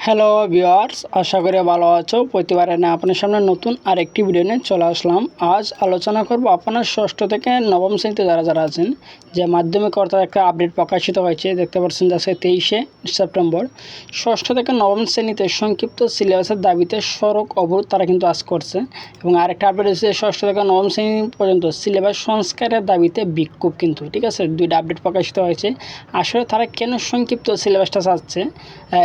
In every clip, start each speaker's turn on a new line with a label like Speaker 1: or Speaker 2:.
Speaker 1: Hello viewers, আশা করি ভালো আছো। প্রতিবারে না আপনার সামনে নতুন আরেকটি ভিডিও নিয়ে চলে আসলাম। আজ আলোচনা করব আপনার ষষ্ঠ থেকে নবম শ্রেণীতে যারা আছেন, যে মাধ্যমিক অর্থাৎ একটা আপডেট প্রকাশিত হয়েছে, দেখতে পাচ্ছেন আজকে 23শে সেপ্টেম্বর। ষষ্ঠ থেকে নবম শ্রেণীতে সংক্ষিপ্ত সিলেবাসের দাবিতে সড়ক অবরোধ তারা কিন্তু আজ করছে। এবং আরেকটা আপডেট হচ্ছে ষষ্ঠ থেকে নবম শ্রেণী পর্যন্ত সিলেবাস সংস্কারের দাবিতে বিক্ষোভ কিন্তু, ঠিক আছে, দুইটা আপডেট প্রকাশিত হয়েছে। আসলে তারা কেন সংক্ষিপ্ত সিলেবাসটা চাচ্ছে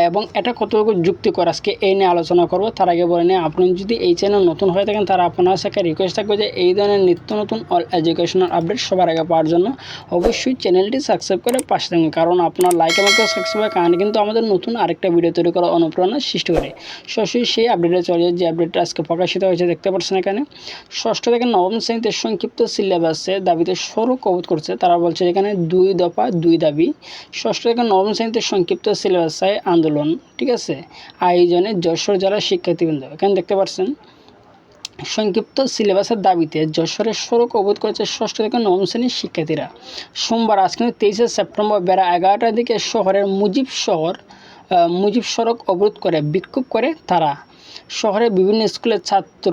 Speaker 1: এবং এটা কতটুকু যুক্তিকর, আজকে এই নিয়ে আলোচনা করব। তার আগে বলে নিয়ে, আপনি যদি এই চ্যানেল নতুন হয়ে থাকেন তারা আপনার সাথে রিকোয়েস্ট থাকবে যে এই ধরনের নিত্য নতুন অল এডুকেশনাল আপডেট সবার আগে পাওয়ার জন্য অবশ্যই চ্যানেলটি সাবস্ক্রাইব করে পাশে থাকুন, কারণ আপনার লাইক এবং সাবস্ক্রাইবের কারণে কিন্তু আমাদের নতুন আরেকটা ভিডিও তৈরি করার অনুপ্রেরণা সৃষ্টি করে। সরাসরি সেই আপডেটে চলে যে আপডেটটা আজকে প্রকাশিত হয়েছে, দেখতে পাচ্ছেন এখানে। ষষ্ঠ থেকে নবম শ্রেণীতে সংক্ষিপ্ত সিলেবাসে দাবিতে সড়ক অবরোধ করছে। তারা বলছে এখানে 2 দফা 2 দাবি। ষষ্ঠ থেকে নবম শ্রেণীতে সংক্ষিপ্ত সিলেবাসে আন্দোলন, ঠিক আছে, আয়োজনে যশোর জেলার শিক্ষার্থীবৃন্দ। এখানে দেখতে পাচ্ছেন সংক্ষিপ্ত সিলেবাসের দাবিতে যশোরের সড়ক অবরোধ করেছে ষষ্ঠ থেকে নবম শ্রেণীর শিক্ষার্থীরা। সোমবার আজ কিন্তু 23শে সেপ্টেম্বর বেলা 11টার দিকে শহরের মুজিব সড়ক অবরোধ করে বিক্ষোভ করে তারা। শহরের বিভিন্ন স্কুলের ছাত্র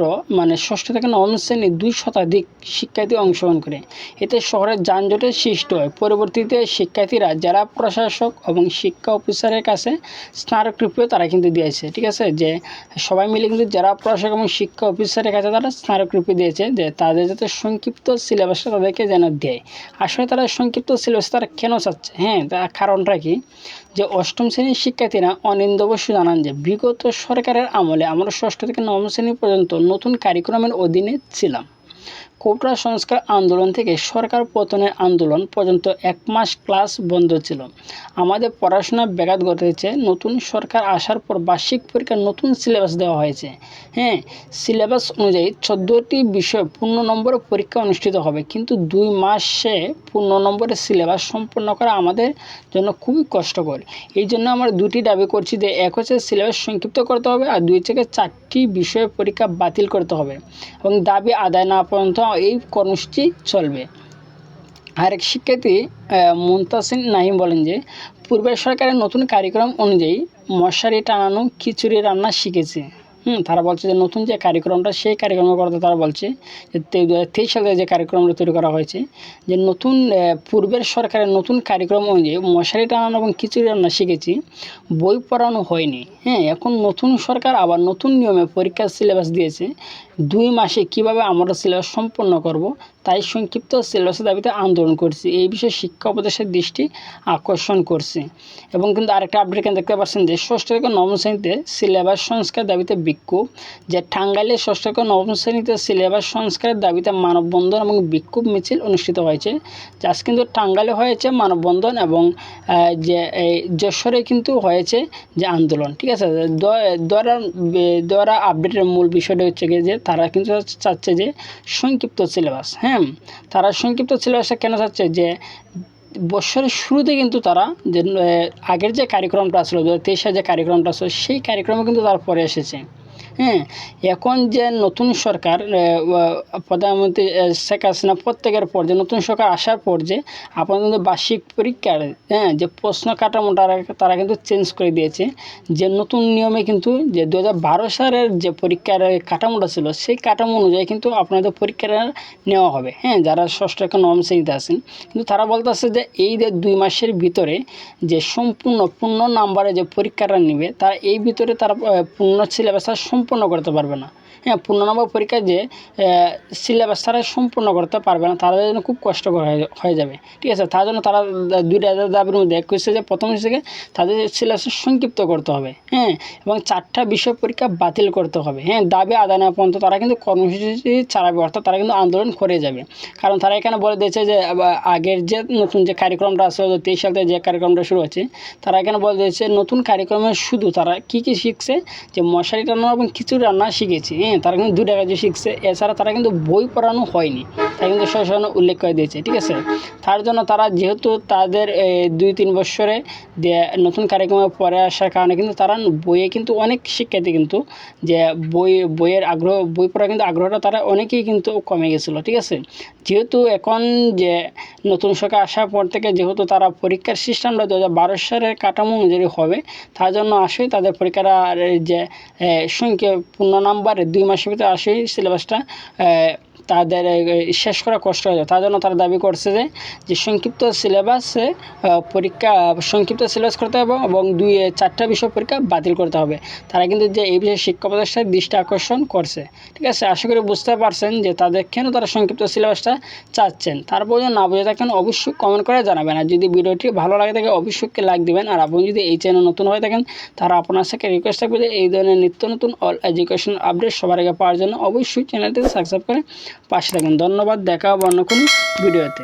Speaker 1: ষষ্ঠ থেকে নবম শ্রেণীর 2 শতাধিক শিক্ষার্থী অংশগ্রহণ করে। এতে শহরের যানজটের সৃষ্টি হয়। পরবর্তীতে শিক্ষার্থীরা জেলা প্রশাসক এবং শিক্ষা অফিসারের কাছে স্মারকলিপিও তারা কিন্তু দিয়েছে, ঠিক আছে, যে সবাই মিলে কিন্তু জেলা প্রশাসক এবং শিক্ষা অফিসারের কাছে তারা স্মারকলিপি দিয়েছে যে তাদের যাতে সংক্ষিপ্ত সিলেবাসটা তাদেরকে যেন দেয়। আসলে তারা সংক্ষিপ্ত সিলেবাস তারা কেন চাচ্ছে, তার কারণটা কি, যে অষ্টম শ্রেণীর শিক্ষার্থীরা অনিন্দ্য বসু জানান যে বিগত সরকারের আমলে আমরা ষষ্ঠ থেকে নবম শ্রেণী পর্যন্ত নতুন কারিকুলামের অধীনে ছিলাম। কোটা সংস্কার আন্দোলন থেকে সরকার পতনের আন্দোলন পর্যন্ত 1 মাস ক্লাস বন্ধ ছিল। আমাদের পড়াশোনা ব্যাঘাত ঘটেছে। নতুন সরকার আসার পর বার্ষিক পরীক্ষার নতুন সিলেবাস দেওয়া হয়েছে। সিলেবাস অনুযায়ী 14টি বিষয়ে পূর্ণ নম্বরের পরীক্ষা অনুষ্ঠিত হবে, কিন্তু 2 মাসে পূর্ণ নম্বরের সিলেবাস সম্পন্ন করা আমাদের জন্য খুবই কষ্টকর। এই জন্য আমরা 2টি দাবি করছি যে এক হচ্ছে সিলেবাস সংক্ষিপ্ত করতে হবে, আর 2 থেকে 4টি বিষয়ের পরীক্ষা বাতিল করতে হবে এবং দাবি আদায় না পর্যন্ত এই কর্মসূচি চলবে। আরেক শিক্ষার্থী মুনতাসির নাহিম বলেন যে পূর্বের সরকারের নতুন কারিকুলাম অনুযায়ী মশারি টানানো, খিচুড়ি রান্না শিখেছে। তারা বলছে যে নতুন যে কারিকুলামটা, সেই কারিকুলামের কথা তারা বলছে যে 2023 সালে যে কারিকুলামটা তৈরি করা হয়েছে, যে নতুন পূর্বের সরকারের নতুন কারিকুলাম অনুযায়ী মশারি টানানো এবং খিচুড়ি রান্না শিখেছি, বই পড়ানো হয়নি। এখন নতুন সরকার আবার নতুন নিয়মে পরীক্ষার সিলেবাস দিয়েছে। 2 মাসে কিভাবে আমরা সিলেবাস সম্পন্ন করব, তাই সংক্ষিপ্ত সিলেবাসের দাবিতে আন্দোলন করছি। এই বিষয়ে শিক্ষা উপদেশের দৃষ্টি আকর্ষণ করছে। এবং কিন্তু আরেকটা আপডেট এখানে দেখতে পাচ্ছেন যে ষষ্ঠ থেকে নবম শ্রেণীতে সিলেবাস সংস্কার দাবিতে বিক্ষোভ। যে টাঙ্গাইলে ষষ্ঠ থেকে নবম শ্রেণীতে সিলেবাস সংস্কারের দাবিতে মানববন্ধন এবং বিক্ষোভ মিছিল অনুষ্ঠিত হয়েছে। আজ কিন্তু টাঙ্গাইলে হয়েছে মানববন্ধন এবং যে যশোরে কিন্তু হয়েছে যে আন্দোলন, ঠিক আছে। দ্বারা আপডেটের মূল বিষয়টা হচ্ছে যে তারা কিন্তু চাচ্ছে যে সংক্ষিপ্ত সিলেবাস। তারা সংক্ষিপ্ত সিলেবাসটা কেন চাচ্ছে, যে বছরের শুরুতে কিন্তু তারা যে আগের যে কারিকুলামটা আসলো, 2023 সালে যে কারিকুলামটা আসলো, সেই কারিকুলামে কিন্তু তারা পরে এসেছে। এখন যে নতুন সরকার প্রধানমন্ত্রী শেখ হাসিনা প্রত্যেকের পর যে নতুন সরকার আসার পর যে আপনাদের কিন্তু বার্ষিক পরীক্ষার যে প্রশ্ন কাঠামোটা তারা কিন্তু চেঞ্জ করে দিয়েছে। যে নতুন নিয়মে কিন্তু যে 2012 সালের যে পরীক্ষার কাঠামোটা ছিল, সেই কাঠামো অনুযায়ী কিন্তু আপনাদের পরীক্ষাটা নেওয়া হবে, যারা ষষ্ঠ থেকে নবম শ্রেণীতে আছেন। কিন্তু তারা বলতেছে যে এই যে 2 মাসের ভিতরে যে পূর্ণ নাম্বারে যে পরীক্ষাটা নেবে, তারা এই ভিতরে তারা পূর্ণ সিলেবাসটা সম্পূর্ণ করতে পারবে না। পূর্ণ নম্বর পরীক্ষা যে সিলেবাস তারা সম্পূর্ণ করতে পারবে না, তাদের জন্য খুব কষ্টকর হয়ে যাবে, ঠিক আছে। তার জন্য তারা 2টা দাবির মধ্যে এক হচ্ছে যে প্রথম হচ্ছে তাদের সিলেবাস সংক্ষিপ্ত করতে হবে, এবং 4টা বিষয় পরীক্ষা বাতিল করতে হবে। দাবি আদায় না পর্যন্ত তারা কিন্তু কর্মসূচি চালাবে, অর্থাৎ তারা কিন্তু আন্দোলন করে যাবে। কারণ তারা এখানে বলে দিয়েছে যে আগের যে নতুন যে কারিকুলামটা আছে, 23 সালে যে কারিকুলামটা শুরু হচ্ছে, তারা এখানে বলে দিয়েছে নতুন কারিকুলামে শুধু তারা কী শিখছে, যে মশারি টানানো এবং কিছু রান্না শিখেছি। তারা কিন্তু 2টা কাজে শিখছে, এছাড়া তারা কিন্তু বই পড়ানো হয়নি, তাই কিন্তু সরাসরি উল্লেখ করে দিয়েছে। ঠিক আছে, তার জন্য তারা যেহেতু তাদের 2-3 বছরে নতুন কারিকুলামে পড়ে আসার কারণে কিন্তু তারা বইয়ে কিন্তু অনেক শিক্ষার্থী কিন্তু যে বইয়ের আগ্রহ, বই পড়ার কিন্তু আগ্রহটা তারা অনেকেই কিন্তু কমে গেছিলো। ঠিক আছে, যেহেতু এখন যে নতুন সরকার আসার পর থেকে যেহেতু তারা পরীক্ষার সিস্টেমটা 2012 সালের কাঠামো অনুযায়ী হবে, তার জন্য আসেই তাদের পরীক্ষাটা যে সংখ্যা পূর্ণ নাম্বারে 2 মাসের ভিতরে আসেই সিলেবাসটা তাদের শেষ করা কষ্ট হয়ে যায়। তার জন্য তারা দাবি করছে যে সংক্ষিপ্ত সিলেবাসে সংক্ষিপ্ত সিলেবাস করতে হবে এবং 4টা বিষয় পরীক্ষা বাতিল করতে হবে। তারা কিন্তু যে এই বিষয়ে শিক্ষা প্রতিষ্ঠানের দৃষ্টি আকর্ষণ করছে। ঠিক আছে, আশা করি বুঝতে পারছেন যে কেন তারা সংক্ষিপ্ত সিলেবাসটা চাচ্ছেন। তারপর যদি না বুঝে থাকেন অবশ্যই কমেন্ট করে জানাবেন, আর যদি ভিডিওটি ভালো লাগে থাকে অবশ্যই লাইক দিবেন। আর আপনি যদি এই চ্যানেল নতুন হয়ে থাকেন তারা আপনার সাথে রিকোয়েস্ট থাকবে যে এই ধরনের নিত্য নতুন অল এডুকেশন আপডেট সবার আগে পাওয়ার জন্য অবশ্যই চ্যানেলটি সাবস্ক্রাইব করে পাশে থাকুন। ধন্যবাদ, দেখা হবে অন্য কোনো ভিডিওতে।